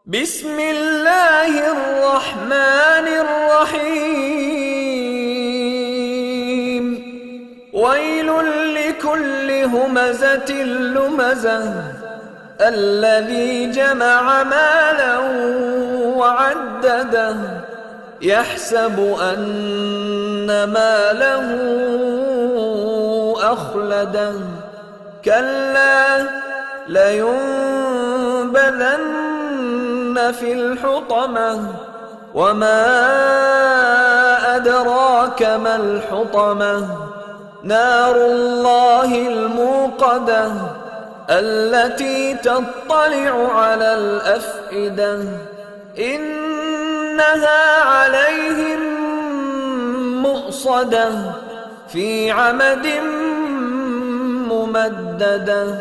بسم الله الرحمن الرحيم. ويل لكل همزة لمزة الذي جمع مالا وعدده يحسب أن ماله أخلده كلا لينبذن في الحطمة وما أدراك ما الحطمة نار الله الموقدة التي تطلع على الأفئدة إنها عليهم مؤصدة في عمد ممددة